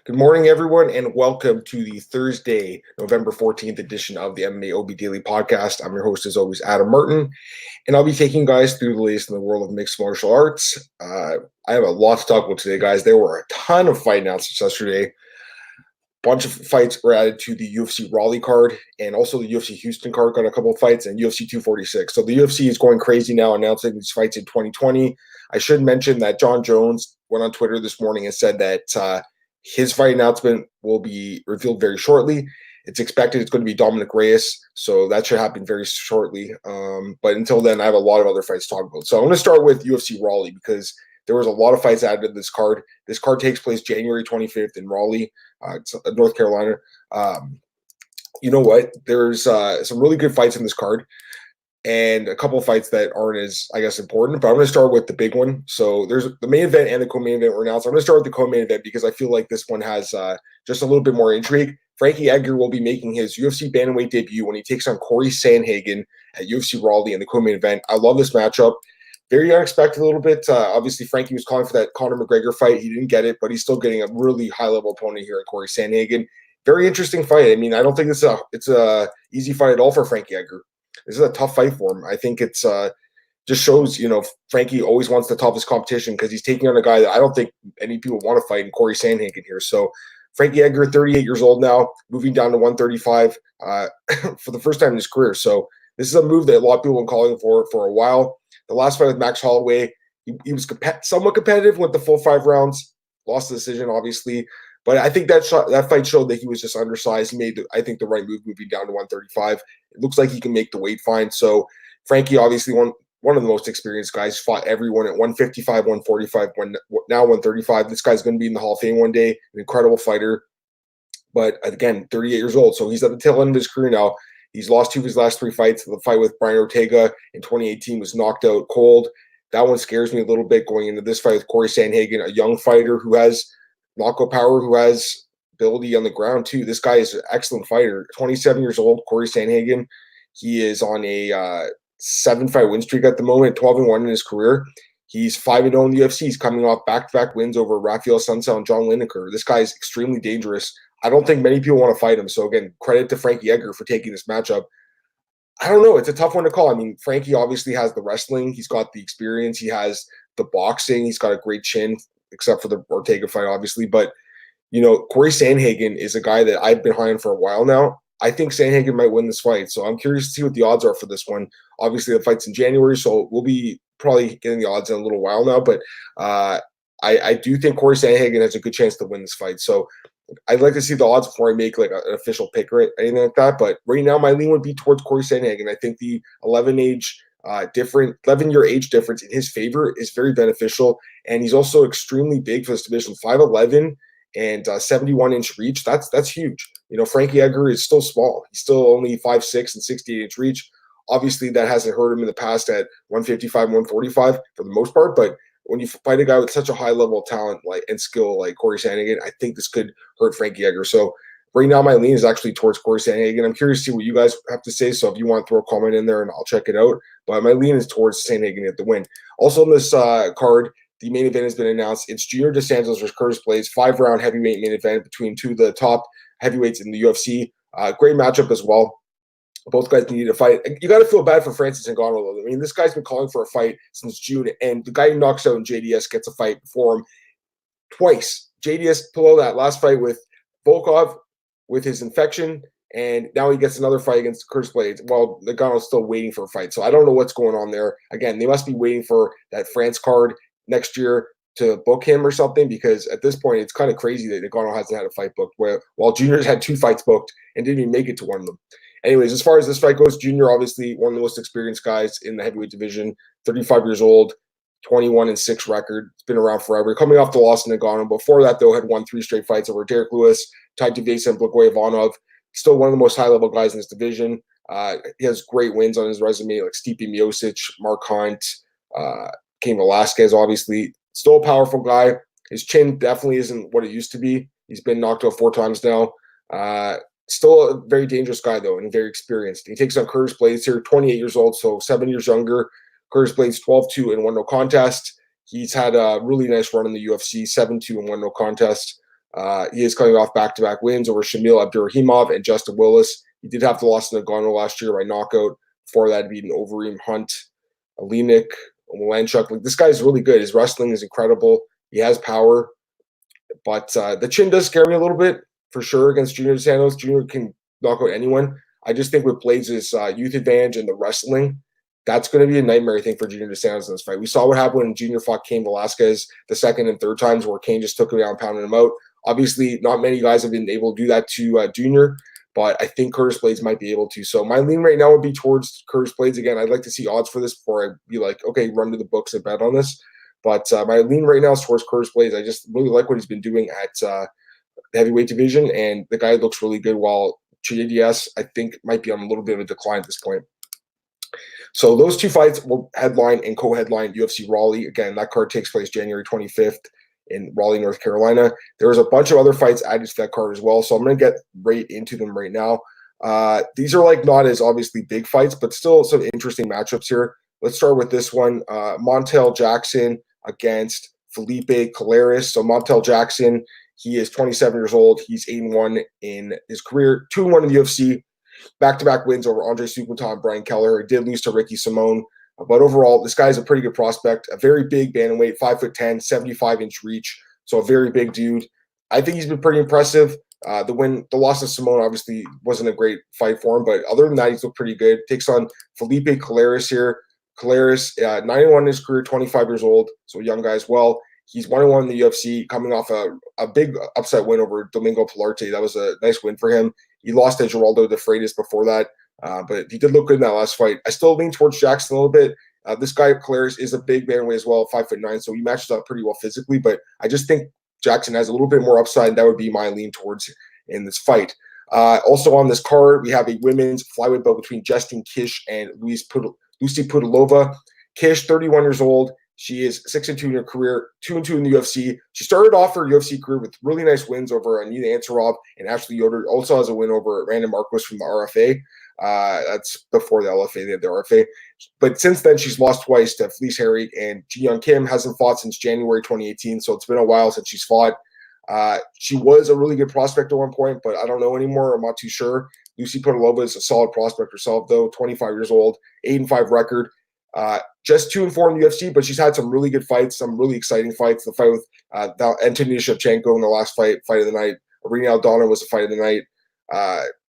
Good morning, everyone, and welcome to the Thursday, November 14th edition of the MMAOB Daily Podcast. I'm your host, as always, Adam Martin, and I'll be taking you guys through the latest in the world of mixed martial arts. I have a lot to talk about today, guys. There were a ton of fight announcements yesterday. Bunch of fights were added to the UFC Raleigh card, and also the UFC Houston card got a couple of fights, and UFC 246. So the UFC is going crazy now, announcing these fights in 2020. I should mention that John Jones went on Twitter this morning and said that his fight announcement will be revealed very shortly. It's expected it's going to be Dominic Reyes, so that should happen very shortly. But until then, I have a lot of other fights to talk about. So I'm going to start with UFC Raleigh because there was a lot of fights added to this card. This card takes place January 25th in Raleigh, North Carolina. You know what? There's some really good fights in this card and a couple of fights that aren't as, I guess, important. But I'm going to start with the big one. So there's the main event and the co-main event were announced. I'm going to start with the co-main event because I feel like this one has just a little bit more intrigue. Frankie Edgar will be making his UFC Bantamweight debut when he takes on Cory Sandhagen at UFC Raleigh in the co-main event. I love this matchup. Very unexpected a little bit. Obviously, Frankie was calling for that Conor McGregor fight. He didn't get it, but he's still getting a really high-level opponent here in Cory Sandhagen. Very interesting fight. I mean, I don't think it's a easy fight at all for Frankie Edgar. This is a tough fight for him. I think it's just shows, Frankie always wants the toughest competition because he's taking on a guy that I don't think any people want to fight in Cory Sandhagen here. So Frankie Edgar, 38 years old now, moving down to 135 for the first time in his career. So this is a move that a lot of people have been calling for a while. The last fight with Max Holloway, he was somewhat competitive with the full 5 rounds, lost the decision, obviously. But I think that fight showed that he was just undersized. He made, I think, the right move moving down to 135. It looks like he can make the weight fine. So Frankie, obviously, one of the most experienced guys, fought everyone at 155, 145, now 135. This guy's going to be in the Hall of Fame one day, an incredible fighter. But again, 38 years old, so he's at the tail end of his career now. He's lost 2 of his last 3 fights. The fight with Brian Ortega in 2018 was knocked out cold. That one scares me a little bit going into this fight with Cory Sandhagen, a young fighter who has knockout power, who has ability on the ground too. This guy is an excellent fighter. 27 years old, Cory Sandhagen. He is on a 7-fight win streak at the moment, 12-1 in his career. He's 5-0 in the UFC. He's coming off back-to-back wins over Rafael Sunsao and John Lineker. This guy is extremely dangerous. I don't think many people want to fight him. So again, credit to Frankie Edgar for taking this matchup. I don't know. It's a tough one to call. I mean, Frankie obviously has the wrestling. He's got the experience. He has the boxing. He's got a great chin, except for the Ortega fight, obviously. But, Cory Sandhagen is a guy that I've been high on for a while now. I think Sandhagen might win this fight. So I'm curious to see what the odds are for this one. Obviously, the fight's in January, so we'll be probably getting the odds in a little while now. But I do think Cory Sandhagen has a good chance to win this fight. So I'd like to see the odds before I make like an official pick or anything like that. But right now, my lean would be towards Cory Sandhagen. I think the 11-year age difference in his favor is very beneficial. And he's also extremely big for this division, 5'11" and 71-inch reach. That's huge. Frankie Edgar is still small. He's still only 5'6" and 68-inch reach. Obviously, that hasn't hurt him in the past at 155, 145 for the most part. But when you fight a guy with such a high level of talent and skill like Cory Sandhagen, I think this could hurt Frankie Edgar. So right now, my lean is actually towards Cory Sandhagen. I'm curious to see what you guys have to say. So if you want to throw a comment in there, and I'll check it out. But my lean is towards Sandhagen at the win. Also on this card, the main event has been announced. It's Junior Dos Santos versus Curtis Blaydes, 5-round heavyweight main event between 2 of the top heavyweights in the UFC. Great matchup as well. Both guys need to fight. You got to feel bad for Francis Ngannou, though. I mean, this guy's been calling for a fight since June, and the guy who knocks out JDS gets a fight before him twice. JDS pulled out that last fight with Volkov with his infection, and now he gets another fight against Curtis Blaydes. Well, Ngannou's still waiting for a fight, so I don't know what's going on there. Again, they must be waiting for that France card next year to book him or something, because at this point, it's kind of crazy that Ngannou hasn't had a fight booked, while Junior's had 2 fights booked and didn't even make it to one of them. Anyways, as far as this fight goes, Junior, obviously one of the most experienced guys in the heavyweight division, 35 years old, 21-6 record. It's been around forever. Coming off the loss to Ngannou. Before that, though, had won 3 straight fights over Derek Lewis, Tai Tuivasa, and Blagoy Ivanov. Still one of the most high-level guys in this division. He has great wins on his resume, like Stipe Miocic, Mark Hunt, Cain Velasquez, obviously. Still a powerful guy. His chin definitely isn't what it used to be. He's been knocked out 4 times now. Still a very dangerous guy, though, and very experienced. He takes on Curtis Blaydes here, 28 years old, so 7 years younger. Curtis Blaydes 12-2 and 1 no contest. He's had a really nice run in the UFC, 7-2 and 1 no contest. He is coming off back-to-back wins over Shamil Abdurrahimov and Justin Willis. He did have the loss in Nagano last year by knockout. Before that, beaten Overeem, Hunt, Olenek, Olanchuk. Like, this guy's really good. His wrestling is incredible. He has power. But the chin does scare me a little bit, for sure, against Junior Santos. Junior can knock out anyone. I just think with Blaydes' youth advantage and the wrestling, that's going to be a nightmare, I think, for Junior Santos in this fight. We saw what happened when Junior fought Cain Velasquez the second and third times, where Cain just took him down, pounded him out. Obviously, not many guys have been able to do that to Junior, but I think Curtis Blaydes might be able to. So my lean right now would be towards Curtis Blaydes. Again, I'd like to see odds for this before I be like, okay, run to the books and bet on this. But my lean right now is towards Curtis Blaydes. I just really like what he's been doing at the heavyweight division, and the guy looks really good, while JDS, I think, might be on a little bit of a decline at this point. So those two fights will headline and co-headline UFC Raleigh. Again, that card takes place January 25th in Raleigh, North Carolina. There's a bunch of other fights added to that card as well, so I'm going to get right into them right now. These are like not as obviously big fights, but still some interesting matchups here. Let's start with this one. Montel Jackson against Felipe Colares. So Montel Jackson, he is 27 years old. He's 8-1 in his career, 2-1 in the UFC. Back-to-back wins over Andre Sukutan and Brian Keller. He did lose to Ricky Simone. But overall, this guy's a pretty good prospect. A very big bantamweight, 5'10", 75-inch reach. So a very big dude. I think he's been pretty impressive. The loss to Simone obviously wasn't a great fight for him, but other than that, he's looked pretty good. Takes on Felipe Colares here. Colares, 9-1 in his career, 25 years old, so a young guy as well. He's 1-1 in the UFC, coming off a big upset win over Domingo Pilarte. That was a nice win for him. He lost to Geraldo de Freitas before that, but he did look good in that last fight. I still lean towards Jackson a little bit. This guy, Colares, is a big bantamweight as well, 5'9", so he matches up pretty well physically, but I just think Jackson has a little bit more upside, and that would be my lean towards in this fight. Also on this card, we have a women's flyweight bout between Justine Kish and Lucie Pudilova. Kish, 31 years old. She is 6-2 in her career, 2-2 in the UFC. She started off her UFC career with really nice wins over Anita Antarov and Ashley Yoder. Also has a win over Randa Marcos from the RFA. That's before the LFA, they had the RFA. But since then, she's lost twice to Felice Herrig, and Ji Young Kim hasn't fought since January 2018, so it's been a while since she's fought. She was a really good prospect at one point, but I don't know anymore. I'm not too sure. Lucie Pudilova is a solid prospect herself, though, 25 years old, 8-5 record. Just 2-4 in the UFC, but she's had some really good fights, some really exciting fights. The fight with Antonia Shevchenko in the last fight of the night. Irina Aldana was the fight of the night.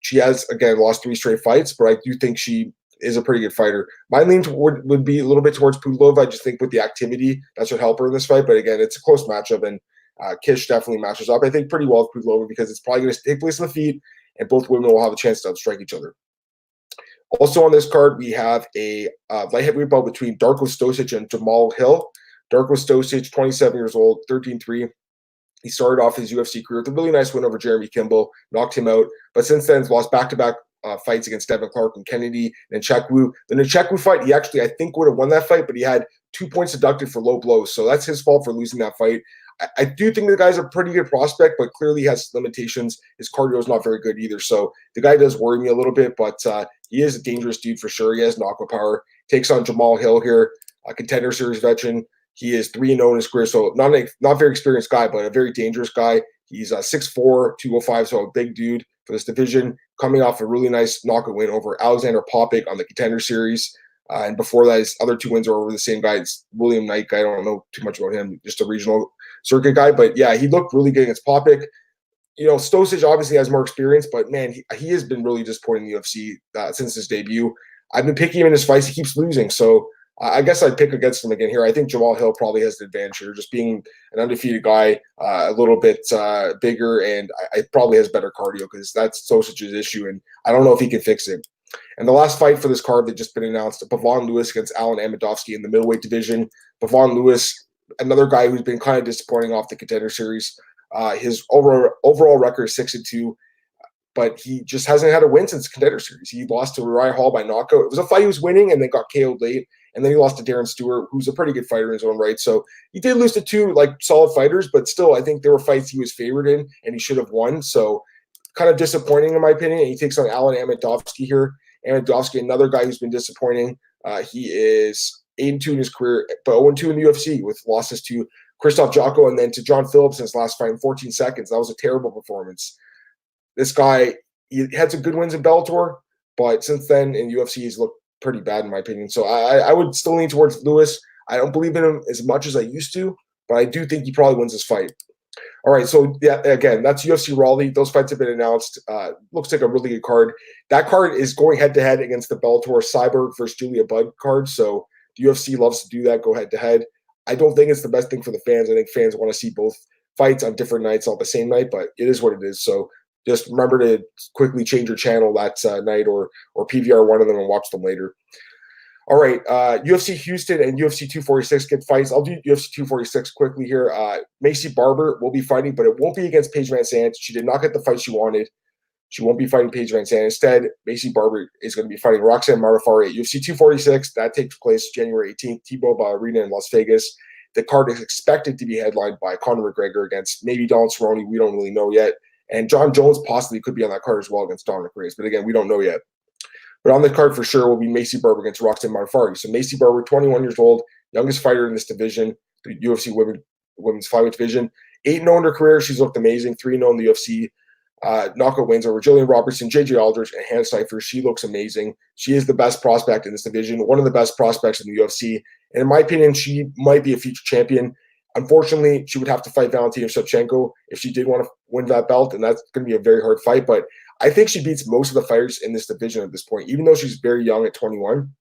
She has, again, lost 3 straight fights, but I do think she is a pretty good fighter. My lean would be a little bit towards Pudilova. I just think with the activity, that should help her in this fight. But again, it's a close matchup, and Kish definitely matches up, I think, pretty well with Pudilova, because it's probably going to take place on the feet, and both women will have a chance to outstrike each other. Also on this card, we have a light heavyweight bout between Darko Stosic and Jamahal Hill. Darko Stosic, 27 years old, 13-3. He started off his UFC career with a really nice win over Jeremy Kimball, knocked him out. But since then, he's lost back-to-back fights against Devin Clark and Kennedy and Nchekwu. The Nchekwu fight, he actually, I think, would have won that fight, but he had 2 points deducted for low blows. So that's his fault for losing that fight. I do think the guy's a pretty good prospect, but clearly has limitations. His cardio is not very good either. So the guy does worry me a little bit, but he is a dangerous dude for sure. He has knockout power. Takes on Jamahal Hill here, a Contender Series veteran. He is 3-0 in his career, so not very experienced guy, but a very dangerous guy. He's 6'4", 205, so a big dude for this division. Coming off a really nice knockout win over Alexander Popik on the Contender Series. And before that, his other 2 wins are over the same guy. It's William Knight guy. I don't know too much about him, just a regional circuit guy. But yeah, he looked really good against Popik. You know, Stosic obviously has more experience, but man, he has been really disappointing in the UFC since his debut. I've been picking him in his fights. He keeps losing. So I guess I'd pick against him again here. I think Jamahal Hill probably has the advantage here, just being an undefeated guy, a little bit bigger, and I probably has better cardio, because that's Stosic's issue, and I don't know if he can fix it. And the last fight for this card that just been announced, Bevon Lewis against Alen Amedovski in the middleweight division. Bevon Lewis, another guy who's been kind of disappointing off the Contender Series. His overall record is 6-2, but he just hasn't had a win since the Contender Series. He lost to Uriah Hall by knockout. It was a fight he was winning, and then got KO'd late. And then he lost to Darren Stewart, who's a pretty good fighter in his own right. So he did lose to 2 solid fighters, but still, I think there were fights he was favored in, and he should have won. So kind of disappointing in my opinion. And he takes on Alen Amedovski here. Amedovski, another guy who's been disappointing. He is 8-2 in his career, but 0-2 in the UFC with losses to Christoph Jocko, and then to John Phillips in his last fight in 14 seconds. That was a terrible performance. This guy, he had some good wins in Bellator, but since then in UFC, he's looked pretty bad in my opinion. So I would still lean towards Lewis. I don't believe in him as much as I used to, but I do think he probably wins this fight. All right, so yeah, again, that's UFC Raleigh. Those fights have been announced. Looks like a really good card. That card is going head-to-head against the Bellator Cyborg versus Julia Budd card, so the UFC loves to do that, go head-to-head. I don't think it's the best thing for the fans. I think fans want to see both fights on different nights, not the same night, but it is what it is. So just remember to quickly change your channel that night or PVR one of them and watch them later. All right, UFC Houston and UFC 246 get fights. I'll do UFC 246 quickly here. Maycee Barber will be fighting, but it won't be against Paige VanZant. She did not get the fight she wanted. She won't be fighting Paige VanZant. Instead, Maycee Barber is going to be fighting Roxanne Modafferi at UFC 246. That takes place January 18th, T-Mobile Arena in Las Vegas. The card is expected to be headlined by Conor McGregor against maybe Donald Cerrone. We don't really know yet. And John Jones possibly could be on that card as well against Dominic Reyes. But again, we don't know yet. But on the card for sure will be Maycee Barber against Roxanne Modafferi. So Maycee Barber, 21 years old, youngest fighter in this division, the UFC women's flyweight division. 8-0 in her career. She's looked amazing. 3-0 in the UFC. Knockout wins over Jillian Robertson, JJ Aldrich, and Hannah Cipher. She looks amazing. She is the best prospect in this division, one of the best prospects in the UFC. And in my opinion, she might be a future champion. Unfortunately, she would have to fight Valentina Shevchenko if she did want to win that belt, and that's going to be a very hard fight. But I think she beats most of the fighters in this division at this point, even though she's very young at 21.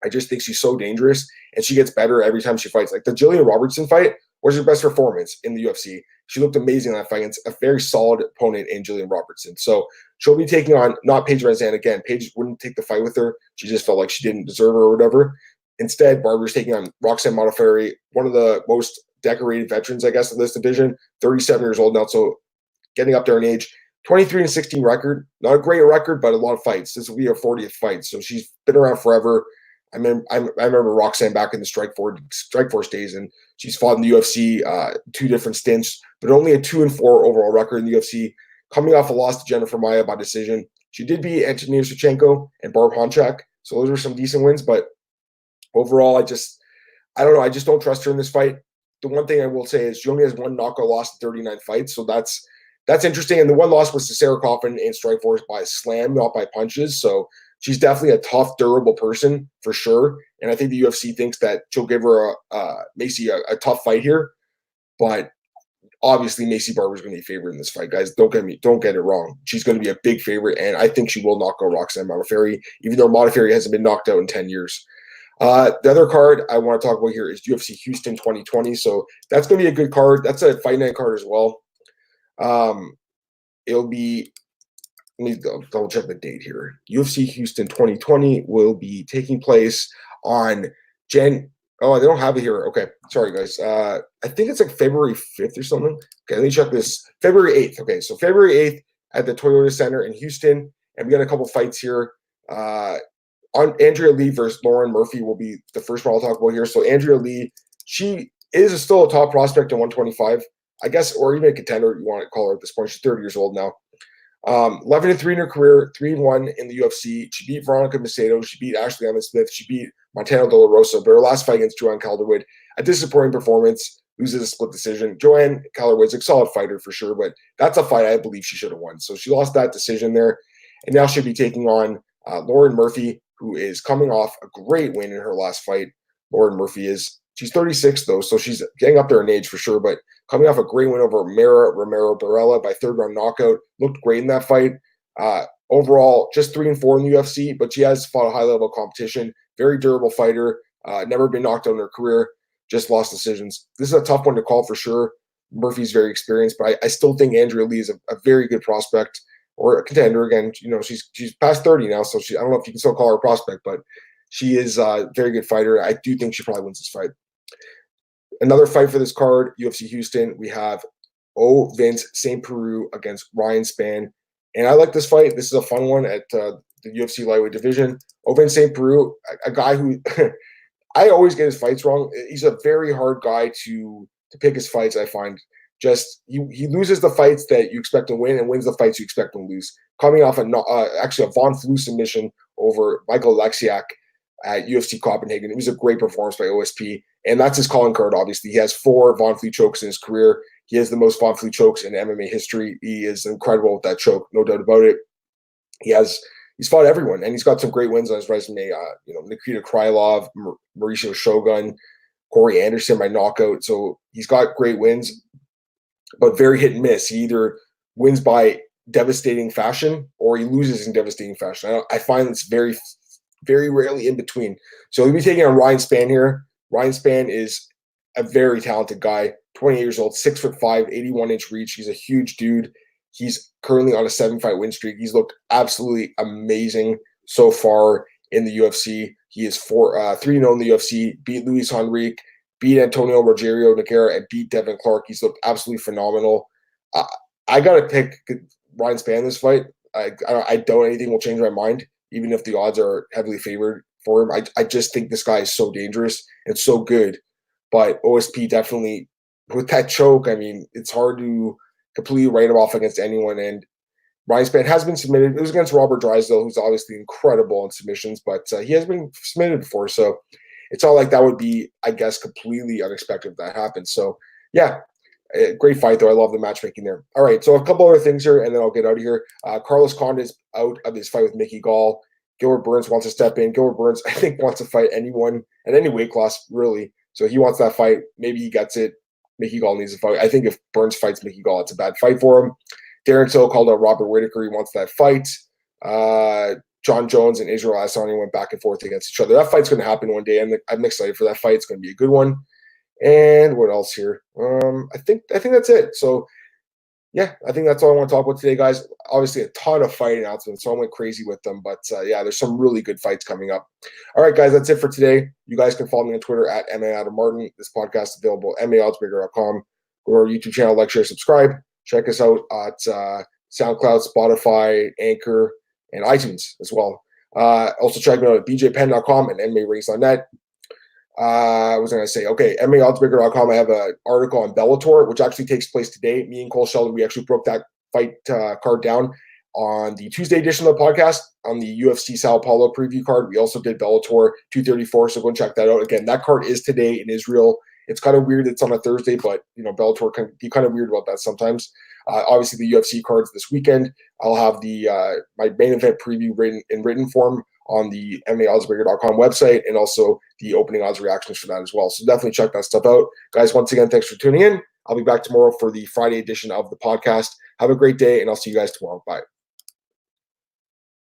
I just think she's so dangerous, and she gets better every time she fights. Like the Jillian Robertson fight was her best performance in the UFC. She looked amazing in that fight against a very solid opponent in Jillian Robertson. So she'll be taking on not Paige VanZant again. Paige wouldn't take the fight with her. She just felt like she didn't deserve her or whatever. Instead, Barber's taking on Roxanne Modafferi, one of the most decorated veterans, I guess, of this division. 37 years old now, so getting up there in age. 23-16 record. Not a great record, but a lot of fights. This will be her 40th fight, so she's been around forever. I remember Roxanne back in the Strikeforce days, and she's fought in the UFC 2 different stints, but only a 2-4 overall record in the UFC. Coming off a loss to Jennifer Maia by decision. She did beat Antonina Shevchenko and Barb Honchak, so those were some decent wins, but overall, I don't know. I just don't trust her in this fight. The one thing I will say is she only has one knockout loss in 39 fights, so that's interesting. And the one loss was to Sarah Kaufman in Strikeforce by a slam, not by punches. So she's definitely a tough, durable person for sure. And I think the UFC thinks that she'll give her Maycee a tough fight here. But obviously, Maycee Barber is going to be favored in this fight, guys. Don't get it wrong. She's going to be a big favorite, and I think she will knock out Roxanne Modafferi, even though Modafferi hasn't been knocked out in 10 years. The other card I want to talk about here is UFC Houston 2020. So that's going to be a good card. That's a fight night card as well. It'll be, let me double check the date here. UFC Houston 2020 will be taking place on oh, they don't have it here. Okay. Sorry, guys. I think it's like February 5th or something. Okay, let me check this. February 8th. Okay, so February 8th at the Toyota Center in Houston. And we got a couple fights here. On Andrea Lee versus Lauren Murphy will be the first one I'll talk about here. So Andrea Lee, she is still a top prospect at 125, I guess, or even a contender, you want to call her at this point. She's 30 years old now. 11-3 in her career, 3-1 in the UFC. She beat Veronica Macedo. She beat Ashley Emmett Smith. She beat Montana De La Rosa. But her last fight against Joanne Calderwood, a disappointing performance, loses a split decision. Joanne Calderwood's a solid fighter for sure, but that's a fight I believe she should have won. So she lost that decision there. And now she'll be taking on Lauren Murphy, who is coming off a great win in her last fight. Lauren Murphy she's 36 though, so she's getting up there in age for sure, but coming off a great win over Mara Romero Barella by 3rd round knockout. Looked great in that fight. Overall, just 3-4 in the UFC, but she has fought a high level competition. Very durable fighter. Never been knocked out in her career. Just lost decisions. This is a tough one to call for sure. Murphy's very experienced, but I still think Andrea Lee is a very good prospect. Or a contender again. You know, she's past 30 now, so I don't know if you can still call her a prospect, but she is a very good fighter. I do think she probably wins this fight. Another fight for this card, UFC Houston, we have Ovince Saint-Preux against Ryan Spann. And I like this fight. This is a fun one at the UFC lightweight division. Ovince Saint-Preux, a guy who I always get his fights wrong. He's a very hard guy to pick his fights, I find. Just he loses the fights that you expect to win and wins the fights you expect to lose. Coming off actually a Von Flue submission over Michael Alexiak. at UFC Copenhagen. It was a great performance by OSP, and that's his calling card, obviously. He has 4 Von Flue chokes in his career. He has the most Von Flue chokes in MMA history. He is incredible with that choke, no doubt about it. He's fought everyone, and he's got some great wins on his resume. Nikita Krylov, Mauricio Shogun, Corey Anderson by knockout. So he's got great wins, but very hit and miss. He either wins by devastating fashion or he loses in devastating fashion. I find it's very, very rarely in between. So he'll be taking on Ryan Spann here. Ryan Spann is a very talented guy, 28 years old, 6'5", 81-inch reach. He's a huge dude. He's currently on a 7-fight win streak. He's looked absolutely amazing so far in the UFC. He is 3-0 in the UFC, beat Luis Henrique, beat Antonio Rogerio Nogueira, and beat Devin Clark. He's looked absolutely phenomenal. I got to pick Ryan Spann this fight. I doubt anything will change my mind, even if the odds are heavily favored for him. I just think this guy is so dangerous and so good. But OSP definitely, with that choke, I mean, it's hard to completely write him off against anyone. And Ryan Spann has been submitted. It was against Robert Drysdale, who's obviously incredible in submissions, but he has been submitted before. So it's not like that would be, I guess, completely unexpected if that happens. So, yeah, great fight, though. I love the matchmaking there. All right, so a couple other things here, and then I'll get out of here. Carlos Condit is out of his fight with Mickey Gall. Gilbert Burns wants to step in. Gilbert Burns, I think, wants to fight anyone at any weight class, really. So he wants that fight. Maybe he gets it. Mickey Gall needs a fight. I think if Burns fights Mickey Gall, it's a bad fight for him. Darren Till called out Robert Whitaker. He wants that fight. John Jones and Israel Adesanya went back and forth against each other. That fight's going to happen one day, and I'm excited for that fight. It's going to be a good one. And what else here? I think that's it. So, yeah, I think that's all I want to talk about today, guys. Obviously, a ton of fight announcements, so I went crazy with them. But, yeah, there's some really good fights coming up. All right, guys, that's it for today. You guys can follow me on Twitter at @MAAdamMartin. This podcast is available at MAOddsBreaker.com. Go to our YouTube channel, like, share, subscribe. Check us out at SoundCloud, Spotify, Anchor, and iTunes as well. Also check me out at bjpenn.com and MMARings.net. I was going to say, okay, MMAOddsBreaker.com, I have an article on Bellator, which actually takes place today. Me and Cole Sheldon, we actually broke that fight card down on the Tuesday edition of the podcast on the UFC Sao Paulo preview card. We also did Bellator 234, so go and check that out. Again, that card is today in Israel. It's kind of weird it's on a Thursday, but, Bellator can be kind of weird about that sometimes. Obviously, the UFC cards this weekend. I'll have the my main event preview written form on the MMAOddsBreaker.com website, and also the opening odds reactions for that as well. So definitely check that stuff out. Guys, once again, thanks for tuning in. I'll be back tomorrow for the Friday edition of the podcast. Have a great day, and I'll see you guys tomorrow. Bye.